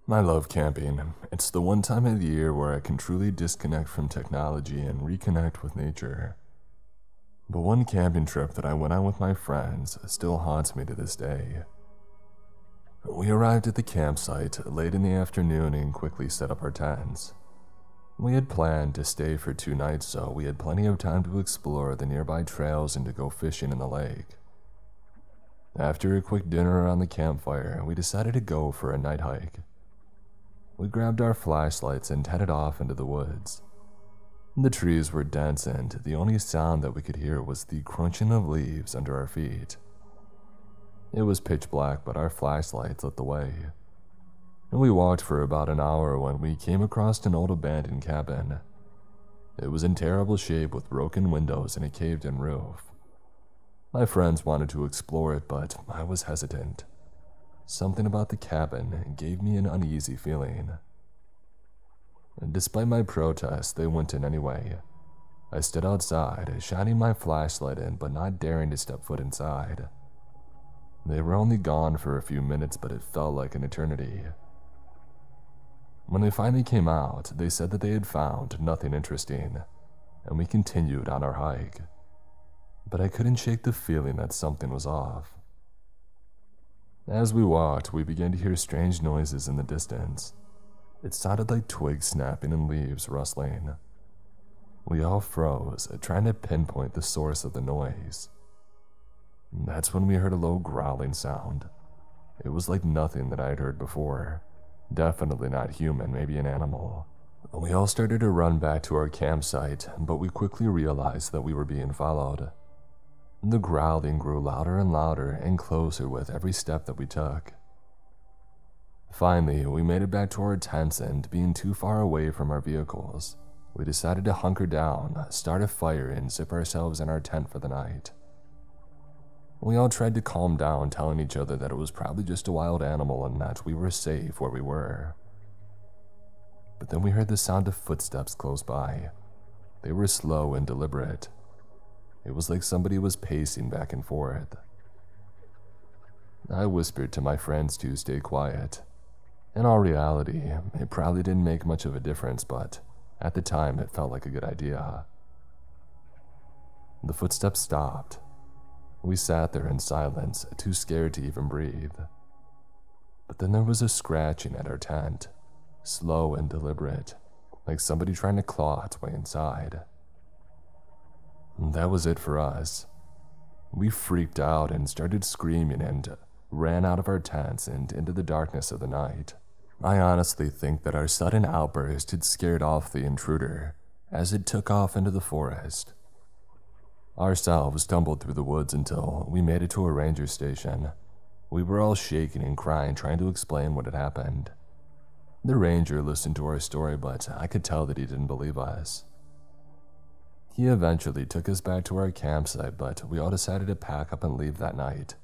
I love camping. It's the one time of the year where I can truly disconnect from technology and reconnect with nature. But one camping trip that I went on with my friends still haunts me to this day. We arrived at the campsite late in the afternoon and quickly set up our tents. We had planned to stay for 2 nights, so we had plenty of time to explore the nearby trails and to go fishing in the lake. After a quick dinner around the campfire, we decided to go for a night hike. We grabbed our flashlights and headed off into the woods. The trees were dense and the only sound that we could hear was the crunching of leaves under our feet. It was pitch black, but our flashlights lit the way. We walked for about an hour when we came across an old abandoned cabin. It was in terrible shape with broken windows and a caved-in roof. My friends wanted to explore it, but I was hesitant. Something about the cabin gave me an uneasy feeling. Despite my protest, they went in anyway. I stood outside, shining my flashlight in but not daring to step foot inside. They were only gone for a few minutes, but it felt like an eternity. When they finally came out, they said that they had found nothing interesting, and we continued on our hike. But I couldn't shake the feeling that something was off. As we walked, we began to hear strange noises in the distance. It sounded like twigs snapping and leaves rustling. We all froze, trying to pinpoint the source of the noise. That's when we heard a low growling sound. It was like nothing that I had heard before. Definitely not human, maybe an animal. We all started to run back to our campsite, but we quickly realized that we were being followed. The growling grew louder and louder and closer with every step that we took. Finally, we made it back to our tents, and being too far away from our vehicles, we decided to hunker down, start a fire, and zip ourselves in our tent for the night. We all tried to calm down, telling each other that it was probably just a wild animal and that we were safe where we were. But then we heard the sound of footsteps close by. They were slow and deliberate. It was like somebody was pacing back and forth. I whispered to my friends to stay quiet. In all reality, it probably didn't make much of a difference, but at the time it felt like a good idea. The footsteps stopped. We sat there in silence, too scared to even breathe. But then there was a scratching at our tent, slow and deliberate, like somebody trying to claw its way inside. That was it for us. We freaked out and started screaming and ran out of our tents and into the darkness of the night. I honestly think that our sudden outburst had scared off the intruder as it took off into the forest. Ourselves stumbled through the woods until we made it to a ranger station. We were all shaking and crying, trying to explain what had happened. The ranger listened to our story, but I could tell that he didn't believe us. He eventually took us back to our campsite, but we all decided to pack up and leave that night.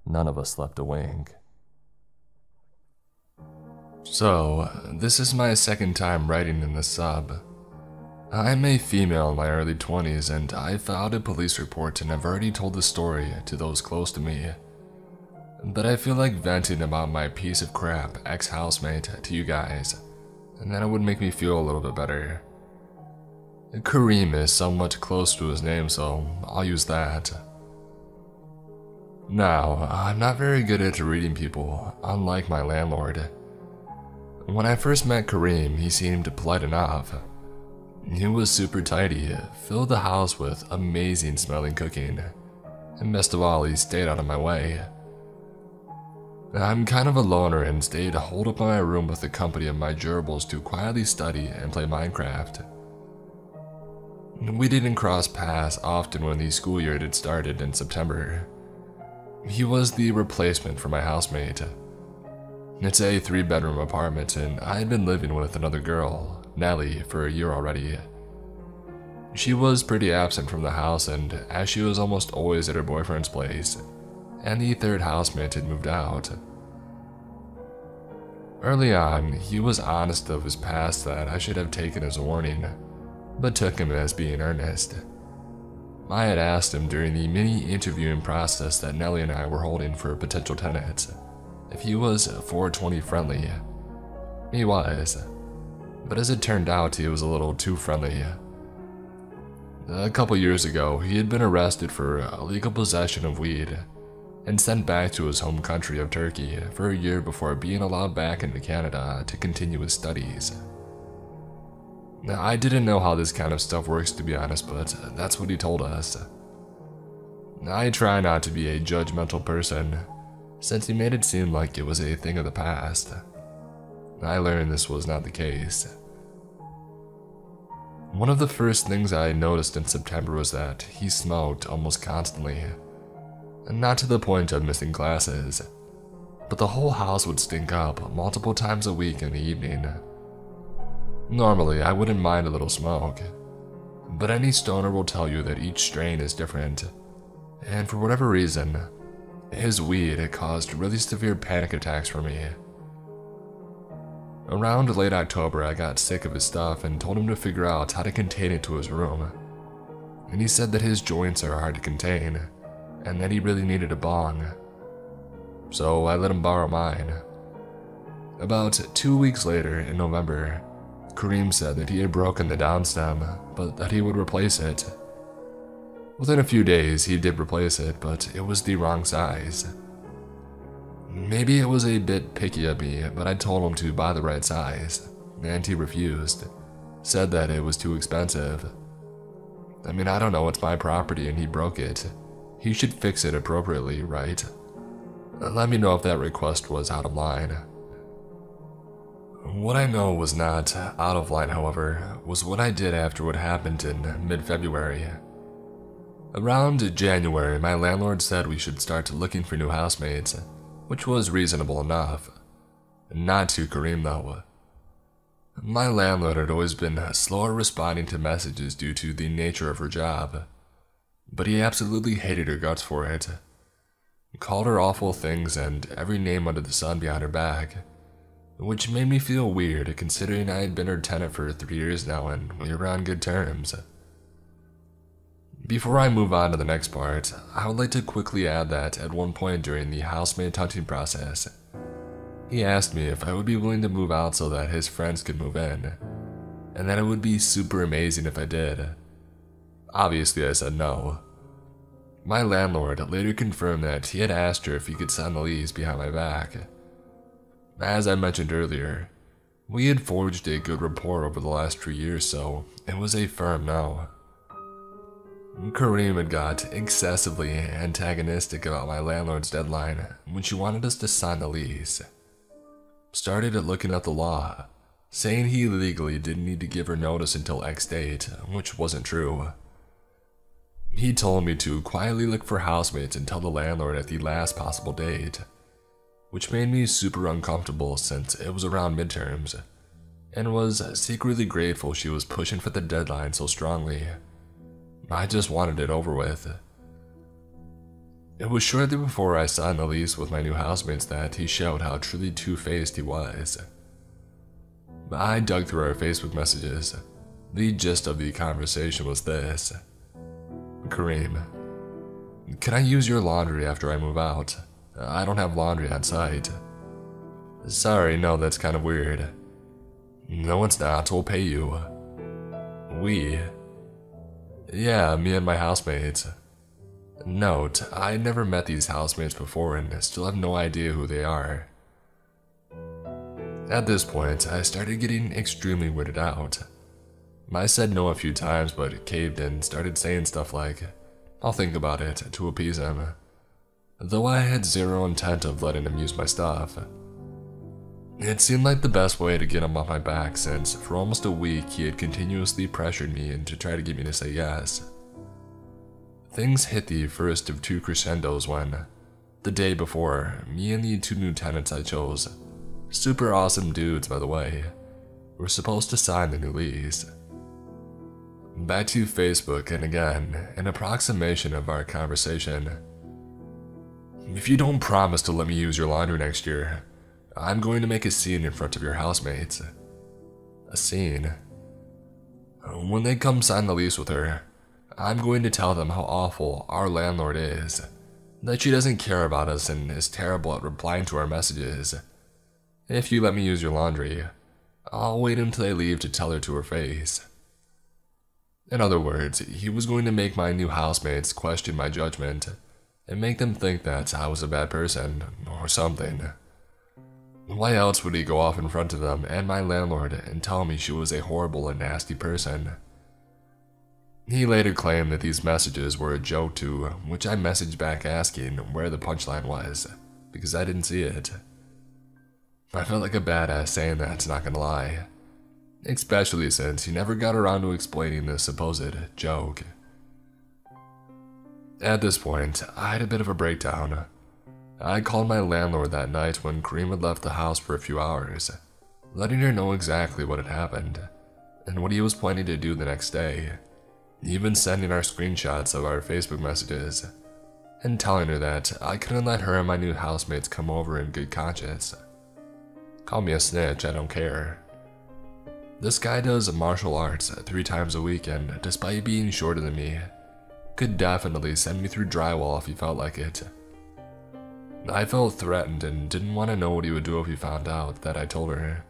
None of us slept a wink. So, this is my second time writing in this sub. I'm a female in my early 20s, and I filed a police report and have already told the story to those close to me. But I feel like venting about my piece of crap ex-housemate to you guys, and that it would make me feel a little bit better. Kareem is somewhat close to his name, so I'll use that. Now, I'm not very good at reading people, unlike my landlord. When I first met Kareem, he seemed polite enough. He was super tidy, filled the house with amazing smelling cooking, and best of all, he stayed out of my way. I'm kind of a loner and stayed holed up in my room with the company of my gerbils to quietly study and play Minecraft. We didn't cross paths often when the school year had started in September. He was the replacement for my housemate. It's a 3-bedroom apartment, and I had been living with another girl, Nellie, for a year already. She was pretty absent from the house, and as she was almost always at her boyfriend's place, and the third housemate had moved out. Early on, he was honest of his past that I should have taken as a warning, but took him as being earnest. I had asked him during the mini-interviewing process that Nellie and I were holding for potential tenants if he was 420 friendly, He was, but as it turned out, he was a little too friendly. A couple years ago, he had been arrested for illegal possession of weed and sent back to his home country of Turkey for a year before being allowed back into Canada to continue his studies. Now, I didn't know how this kind of stuff works, to be honest, but that's what he told us. I try not to be a judgmental person, since he made it seem like it was a thing of the past. I learned this was not the case. One of the first things I noticed in September was that he smoked almost constantly. Not to the point of missing classes, but the whole house would stink up multiple times a week in the evening. Normally, I wouldn't mind a little smoke, but any stoner will tell you that each strain is different, and for whatever reason, his weed had caused really severe panic attacks for me. Around late October, I got sick of his stuff and told him to figure out how to contain it to his room, and he said that his joints are hard to contain, and that he really needed a bong. So I let him borrow mine. About 2 weeks later, in November, Kareem said that he had broken the downstem, but that he would replace it. Within a few days, he did replace it, but it was the wrong size. Maybe it was a bit picky of me, but I told him to buy the right size, and he refused, said that it was too expensive. I mean, I don't know, it's my property and he broke it. He should fix it appropriately, right? Let me know if that request was out of line. What I know was not out of line, however, was what I did after what happened in mid-February. Around January, my landlord said we should start looking for new housemates, which was reasonable enough. Not to Kareem, though. My landlord had always been slower responding to messages due to the nature of her job, but he absolutely hated her guts for it. Called her awful things and every name under the sun behind her back, which made me feel weird considering I had been her tenant for 3 years now and we were on good terms. Before I move on to the next part, I would like to quickly add that at one point during the housemate hunting process, he asked me if I would be willing to move out so that his friends could move in, and that it would be super amazing if I did. Obviously, I said no. My landlord later confirmed that he had asked her if he could sign the lease behind my back. As I mentioned earlier, we had forged a good rapport over the last 2 years, so it was a firm no. Kareem had got excessively antagonistic about my landlord's deadline when she wanted us to sign the lease. Started looking at the law, saying he legally didn't need to give her notice until X date, which wasn't true. He told me to quietly look for housemates and tell the landlord at the last possible date, which made me super uncomfortable since it was around midterms, and was secretly grateful she was pushing for the deadline so strongly. I just wanted it over with. It was shortly before I signed the lease with my new housemates that he showed how truly two-faced he was. I dug through our Facebook messages. The gist of the conversation was this. Kareem, can I use your laundry after I move out? I don't have laundry on site. Sorry, no, that's kind of weird. No, it's not, we'll pay you. We? Yeah, me and my housemates. Note, I never met these housemates before and still have no idea who they are. At this point, I started getting extremely weirded out. I said no a few times, but caved and started saying stuff like, I'll think about it, to appease him, though I had zero intent of letting him use my stuff. It seemed like the best way to get him off my back since for almost a week he had continuously pressured me and to try to get me to say yes. Things hit the first of 2 crescendos when, the day before, me and the 2 new tenants I chose, super awesome dudes by the way, were supposed to sign the new lease. Back to Facebook, and again, an approximation of our conversation. If you don't promise to let me use your laundry next year, I'm going to make a scene in front of your housemates. A scene. When they come sign the lease with her, I'm going to tell them how awful our landlord is, that she doesn't care about us and is terrible at replying to our messages. If you let me use your laundry, I'll wait until they leave to tell her to her face. In other words, he was going to make my new housemates question my judgment and make them think that I was a bad person or something. Why else would he go off in front of them and my landlord and tell me she was a horrible and nasty person? He later claimed that these messages were a joke to which I messaged back asking where the punchline was, because I didn't see it. I felt like a badass saying that, not gonna lie. Especially since he never got around to explaining this supposed joke. At this point, I had a bit of a breakdown. I called my landlord that night when Kareem had left the house for a few hours, letting her know exactly what had happened, and what he was planning to do the next day, even sending our screenshots of our Facebook messages, and telling her that I couldn't let her and my new housemates come over in good conscience. Call me a snitch, I don't care. This guy does martial arts 3 times a week, and despite being shorter than me, could definitely send me through drywall if he felt like it. I felt threatened and didn't want to know what he would do if he found out that I told her,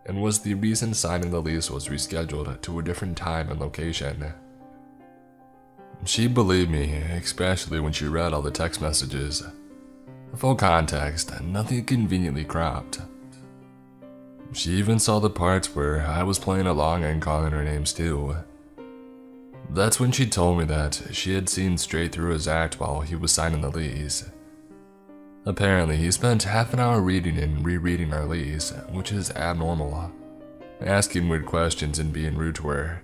and was the reason signing the lease was rescheduled to a different time and location. She believed me, especially when she read all the text messages. Full context, nothing conveniently cropped. She even saw the parts where I was playing along and calling her names too. That's when she told me that she had seen straight through his act while he was signing the lease. Apparently, he spent half an hour reading and rereading our lease, which is abnormal, asking weird questions and being rude to her.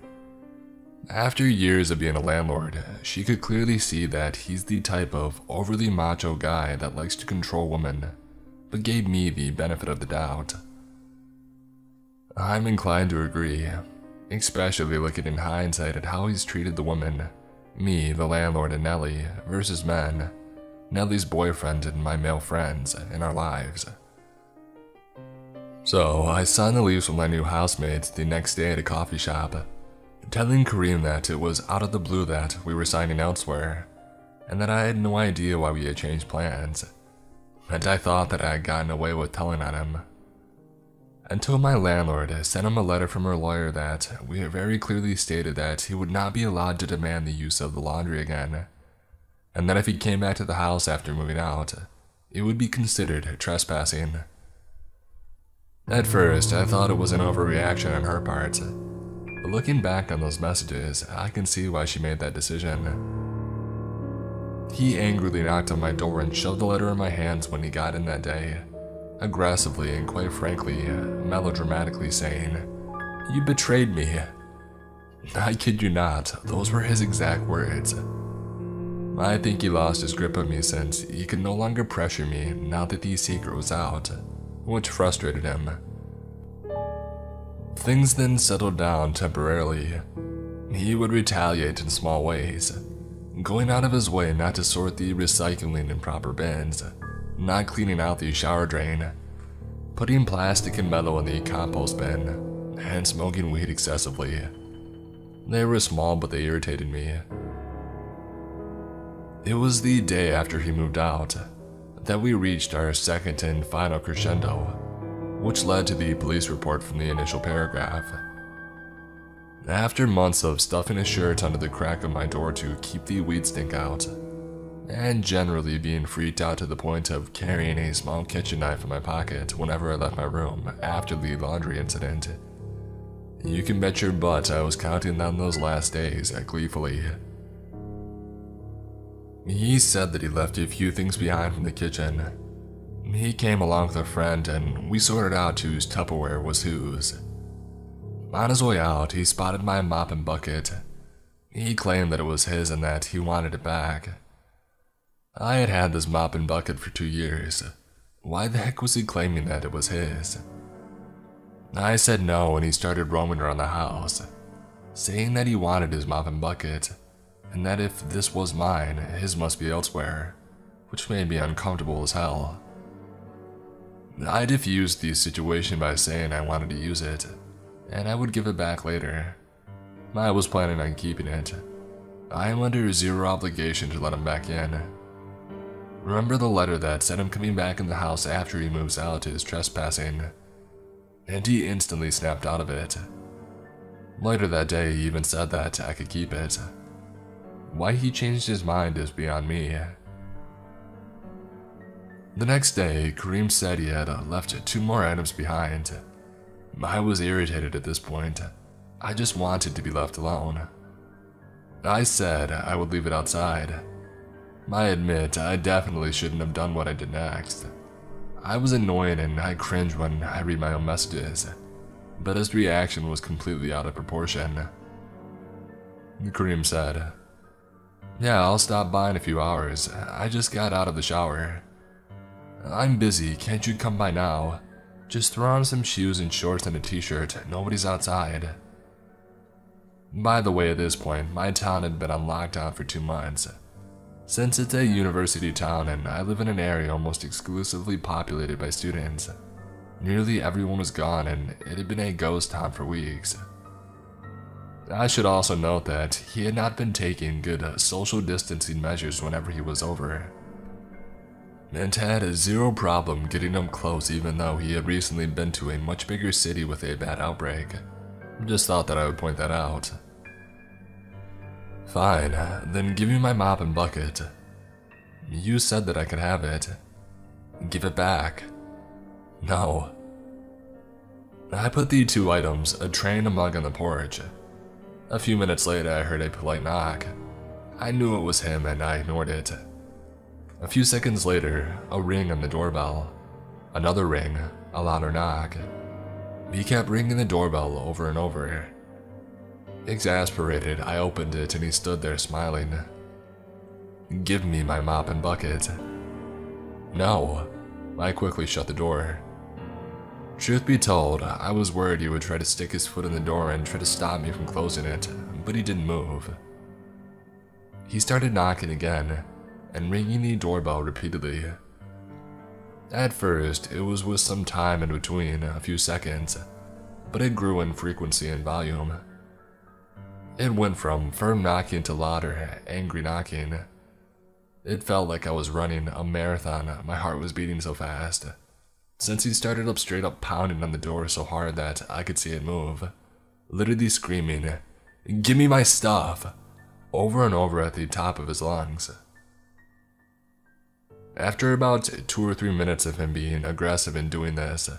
After years of being a landlord, she could clearly see that he's the type of overly macho guy that likes to control women, but gave me the benefit of the doubt. I'm inclined to agree, especially looking in hindsight at how he's treated the women, me, the landlord, and Nellie, versus men, Nellie's boyfriend and my male friends, in our lives. So, I signed the lease with my new housemates the next day at a coffee shop, telling Kareem that it was out of the blue that we were signing elsewhere, and that I had no idea why we had changed plans, and I thought that I had gotten away with telling on him. Until my landlord sent him a letter from her lawyer that we had very clearly stated that he would not be allowed to demand the use of the laundry again, and that if he came back to the house after moving out, it would be considered trespassing. At first, I thought it was an overreaction on her part, but looking back on those messages, I can see why she made that decision. He angrily knocked on my door and shoved the letter in my hands when he got in that day, aggressively and quite frankly, melodramatically saying, "You betrayed me." I kid you not, those were his exact words. I think he lost his grip on me since he could no longer pressure me now that the secret was out, which frustrated him. Things then settled down temporarily. He would retaliate in small ways, going out of his way not to sort the recycling in proper bins, not cleaning out the shower drain, putting plastic and metal in the compost bin, and smoking weed excessively. They were small, but they irritated me. It was the day after he moved out that we reached our second and final crescendo, which led to the police report from the initial paragraph. After months of stuffing a shirt under the crack of my door to keep the weed stink out, and generally being freaked out to the point of carrying a small kitchen knife in my pocket whenever I left my room after the laundry incident, you can bet your butt I was counting down those last days gleefully. He said that he left a few things behind from the kitchen. He came along with a friend and we sorted out whose Tupperware was whose. On his way out, he spotted my mop and bucket. He claimed that it was his and that he wanted it back. I had had this mop and bucket for 2 years. Why the heck was he claiming that it was his? I said no and he started roaming around the house, saying that he wanted his mop and bucket, and that if this was mine, his must be elsewhere, which made me uncomfortable as hell. I diffused the situation by saying I wanted to use it, and I would give it back later. I was planning on keeping it. I am under zero obligation to let him back in. Remember the letter that said him coming back in the house after he moves out is trespassing. and he instantly snapped out of it. Later that day, he even said that I could keep it. Why he changed his mind is beyond me. The next day, Kareem said he had left 2 more items behind. I was irritated at this point. I just wanted to be left alone. I said I would leave it outside. I admit I definitely shouldn't have done what I did next. I was annoyed and I cringe when I read my own messages, but his reaction was completely out of proportion. Kareem said, "Yeah, I'll stop by in a few hours. I just got out of the shower. I'm busy, can't you come by now? Just throw on some shoes and shorts and a t-shirt, nobody's outside." By the way, at this point, my town had been on lockdown for 2 months. Since it's a university town and I live in an area almost exclusively populated by students, nearly everyone was gone and it had been a ghost town for weeks. I should also note that he had not been taking good social distancing measures whenever he was over, and had zero problem getting up close even though he had recently been to a much bigger city with a bad outbreak. Just thought that I would point that out. "Fine, then give me my mop and bucket. You said that I could have it. Give it back." "No." I put the 2 items, a tray and a mug, on the porch. A few minutes later, I heard a polite knock. I knew it was him and I ignored it. A few seconds later, a ring on the doorbell. Another ring, a louder knock. He kept ringing the doorbell over and over. Exasperated, I opened it and he stood there smiling. "Give me my mop and bucket." "No." I quickly shut the door. Truth be told, I was worried he would try to stick his foot in the door and try to stop me from closing it, but he didn't move. He started knocking again, and ringing the doorbell repeatedly. At first, it was with some time in between, a few seconds, but it grew in frequency and volume. It went from firm knocking to louder, angry knocking. It felt like I was running a marathon, my heart was beating so fast. Since he started up straight up pounding on the door so hard that I could see it move, literally screaming, "Give me my stuff," over and over at the top of his lungs. After about 2 or 3 minutes of him being aggressive in doing this,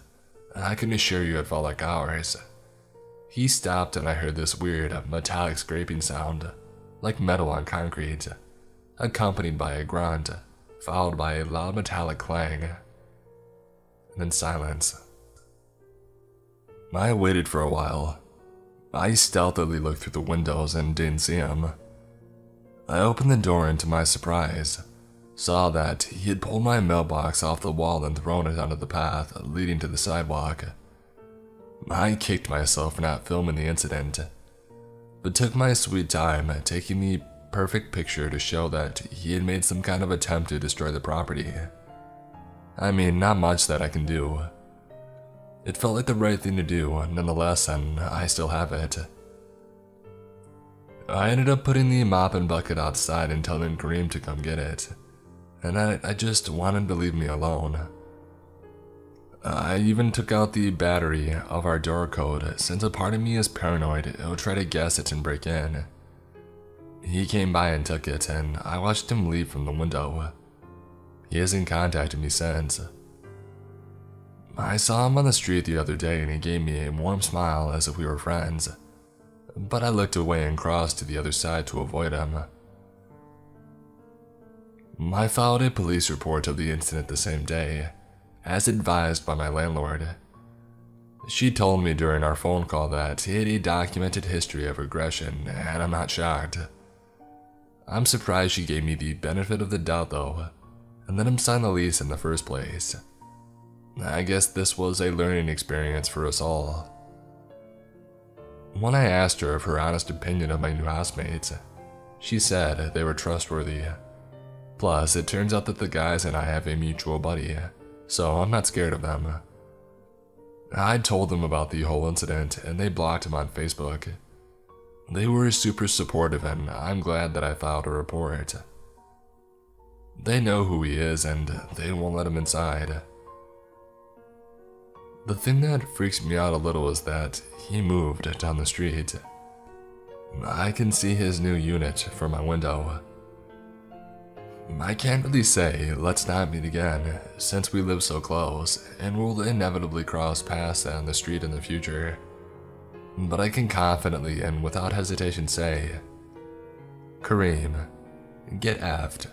I can assure you it felt like hours. He stopped and I heard this weird metallic scraping sound, like metal on concrete, accompanied by a grunt, followed by a loud metallic clang, and then silence. I waited for a while. I stealthily looked through the windows and didn't see him. I opened the door and to my surprise, saw that he had pulled my mailbox off the wall and thrown it onto the path leading to the sidewalk. I kicked myself for not filming the incident, but took my sweet time taking the perfect picture to show that he had made some kind of attempt to destroy the property. I mean, not much that I can do. It felt like the right thing to do, nonetheless, and I still have it. I ended up putting the mop and bucket outside and telling Kareem to come get it, and I just wanted to leave me alone. I even took out the battery of our door code since a part of me is paranoid it would try to guess it and break in. He came by and took it, and I watched him leave from the window. He hasn't contacted me since. I saw him on the street the other day and he gave me a warm smile as if we were friends, but I looked away and crossed to the other side to avoid him. I filed a police report of the incident the same day, as advised by my landlord. She told me during our phone call that he had a documented history of aggression, and I'm not shocked. I'm surprised she gave me the benefit of the doubt though, and let him sign the lease in the first place. I guess this was a learning experience for us all. When I asked her of her honest opinion of my new housemates, she said they were trustworthy. Plus, it turns out that the guys and I have a mutual buddy, so I'm not scared of them. I told them about the whole incident and they blocked him on Facebook. They were super supportive and I'm glad that I filed a report. They know who he is and they won't let him inside. The thing that freaks me out a little is that he moved down the street. I can see his new unit from my window. I can't really say let's not meet again, since we live so close and will inevitably cross paths down the street in the future. But I can confidently and without hesitation say, Kareem, get effed.